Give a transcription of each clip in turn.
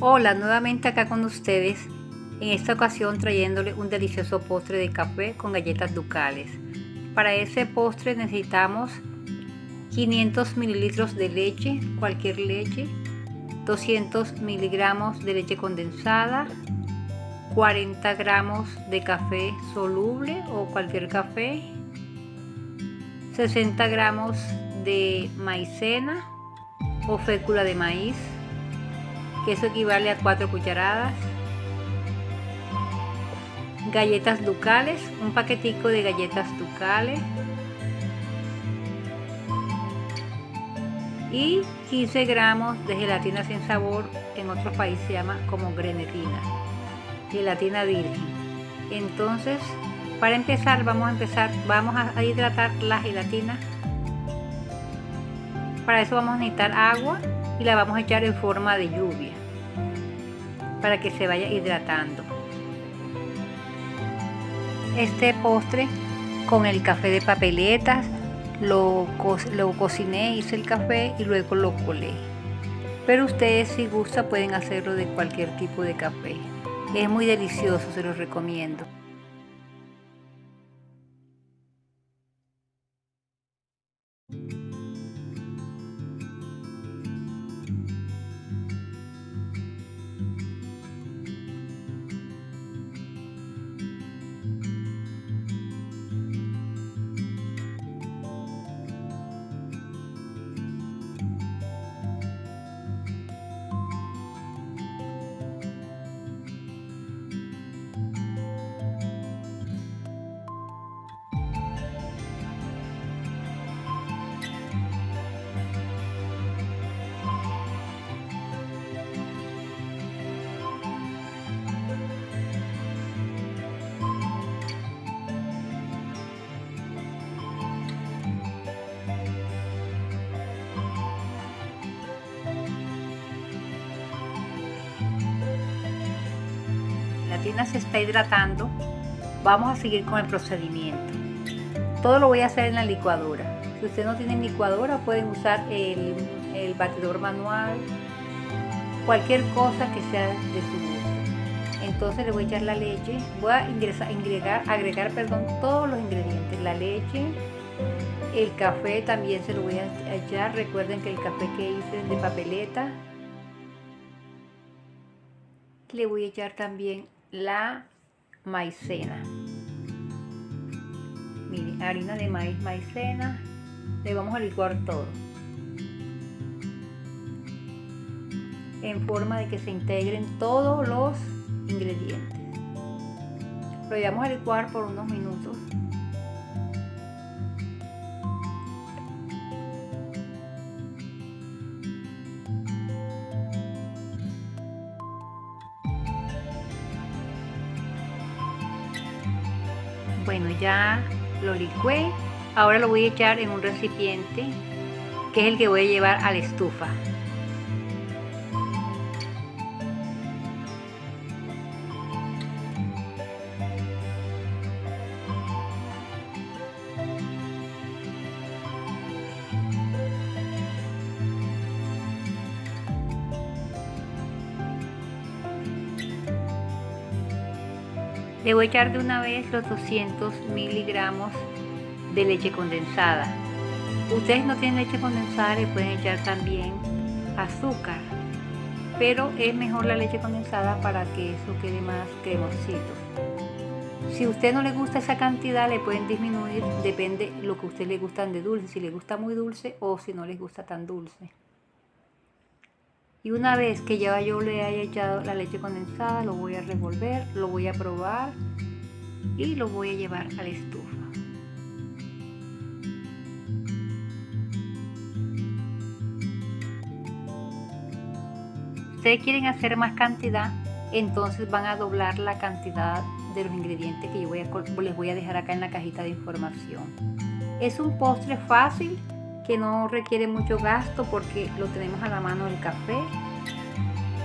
Hola, nuevamente acá con ustedes, en esta ocasión trayéndole un delicioso postre de café con galletas ducales. Para ese postre necesitamos 500 mililitros de leche, cualquier leche, 200 miligramos de leche condensada, 40 gramos de café soluble o cualquier café, 60 gramos de maicena o fécula de maíz, que eso equivale a 4 cucharadas, galletas ducales, un paquetico de galletas ducales y 15 gramos de gelatina sin sabor, en otros países se llama como grenetina, gelatina virgen. Entonces, para empezar, vamos a hidratar la gelatina. Para eso vamos a necesitar agua y la vamos a echar en forma de lluvia para que se vaya hidratando. Este postre con el café de papeletas lo cociné, hice el café y luego lo colé. Pero ustedes, si gustan, pueden hacerlo de cualquier tipo de café. Es muy delicioso, se los recomiendo. La gelatina se está hidratando. Vamos a seguir con el procedimiento. Todo lo voy a hacer en la licuadora. Si ustedes no tienen licuadora, pueden usar el batidor manual, cualquier cosa que sea de su gusto. Entonces le voy a echar la leche. Voy a agregar todos los ingredientes. La leche, el café también se lo voy a echar. Recuerden que el café que hice es de papeleta. Le voy a echar también la maicena. Miren, harina de maíz, maicena. Le vamos a licuar todo en forma de que se integren todos los ingredientes. Lo llevamos a licuar por unos minutos. Bueno, ya lo licué. Ahora lo voy a echar en un recipiente, que es el que voy a llevar a la estufa. Le voy a echar de una vez los 200 miligramos de leche condensada. Ustedes no tienen leche condensada, le pueden echar también azúcar, pero es mejor la leche condensada para que eso quede más cremosito. Si a usted no le gusta esa cantidad, le pueden disminuir, depende lo que a usted le gustan de dulce, si le gusta muy dulce o si no les gusta tan dulce. Y una vez que ya yo le haya echado la leche condensada, lo voy a revolver, lo voy a probar y lo voy a llevar a la estufa. Si ustedes quieren hacer más cantidad, entonces van a doblar la cantidad de los ingredientes que yo les voy a dejar acá en la cajita de información. Es un postre fácil que no requiere mucho gasto porque lo tenemos a la mano el café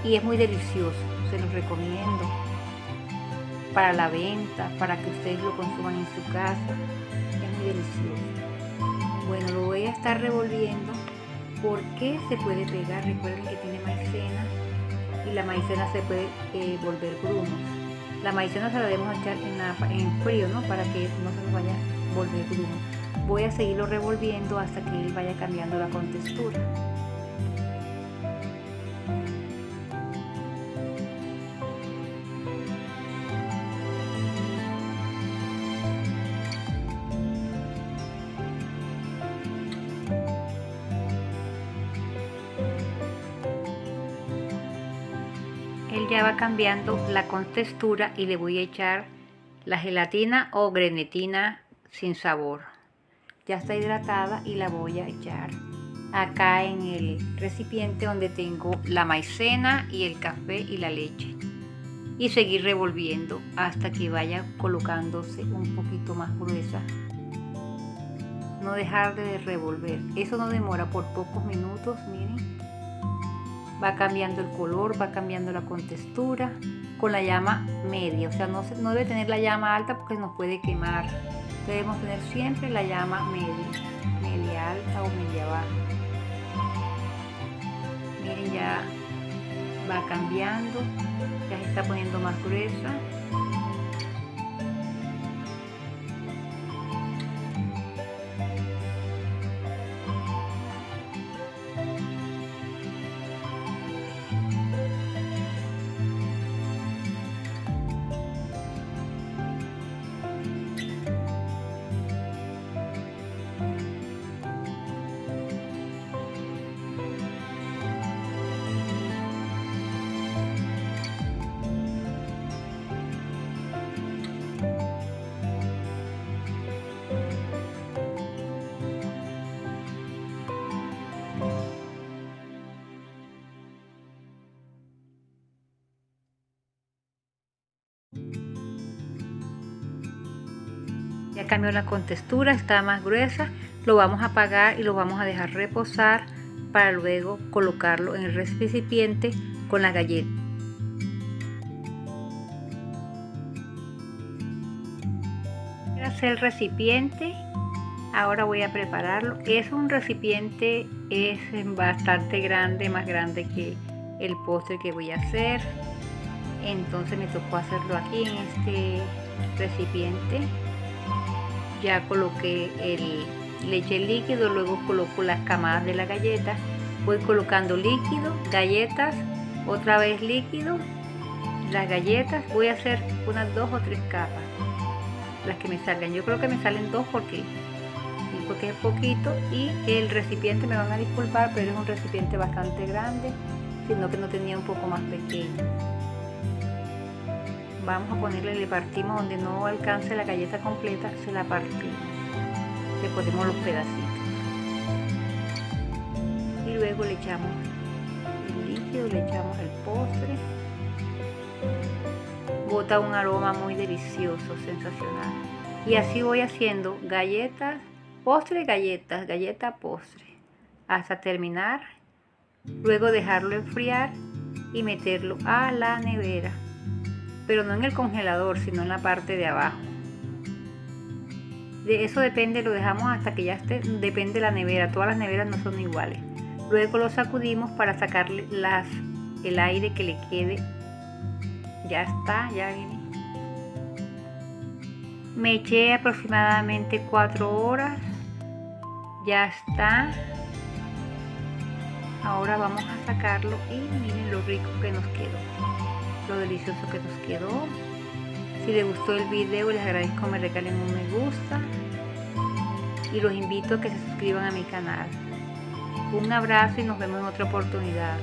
y es muy delicioso, se los recomiendo para la venta, para que ustedes lo consuman en su casa, es muy delicioso. Bueno, lo voy a estar revolviendo porque se puede pegar, recuerden que tiene maicena y la maicena se puede volver grumos. La maicena se la debemos echar en frío, ¿no? Para que no se nos vaya a volver grumos. Voy a seguirlo revolviendo hasta que él vaya cambiando la contextura. Él ya va cambiando la contextura y le voy a echar la gelatina o grenetina sin sabor. Ya está hidratada y la voy a echar acá en el recipiente donde tengo la maicena y el café y la leche. Y seguir revolviendo hasta que vaya colocándose un poquito más gruesa. No dejar de revolver. Eso no demora por pocos minutos, miren. Va cambiando el color, va cambiando la contextura con la llama media. O sea, no debe tener la llama alta porque nos puede quemar. Debemos tener siempre la llama media alta o media baja. Miren, ya va cambiando, ya se está poniendo más gruesa. Ya cambió la contextura, está más gruesa. Lo vamos a apagar y lo vamos a dejar reposar para luego colocarlo en el recipiente con la galleta. Voy a hacer el recipiente. Ahora voy a prepararlo. Es un recipiente, es bastante grande, más grande que el postre que voy a hacer. Entonces me tocó hacerlo aquí en este recipiente. Ya coloqué el leche líquido, luego coloco las camadas de la galleta. Voy colocando líquido, galletas, otra vez líquido, las galletas. Voy a hacer unas 2 o 3 capas, las que me salgan. Yo creo que me salen 2 porque es poquito, y el recipiente, me van a disculpar, pero es un recipiente bastante grande, sino que no tenía un poco más pequeño. Vamos a ponerle, le partimos donde no alcance la galleta completa, se la partimos, le ponemos los pedacitos y luego le echamos el líquido, le echamos el postre. Bota un aroma muy delicioso, sensacional. Y así voy haciendo galletas, postre, galletas, galleta, postre, hasta terminar. Luego dejarlo enfriar y meterlo a la nevera, pero no en el congelador, sino en la parte de abajo. De eso depende, lo dejamos hasta que ya esté, depende de la nevera, todas las neveras no son iguales. Luego lo sacudimos para sacarle el aire que le quede. Ya está, ya viene. Me eché aproximadamente 4 horas. Ya está. Ahora vamos a sacarlo y miren lo rico que nos quedó, lo delicioso que nos quedó. Si les gustó el video, les agradezco me regalen un me gusta y los invito a que se suscriban a mi canal. Un abrazo y nos vemos en otra oportunidad.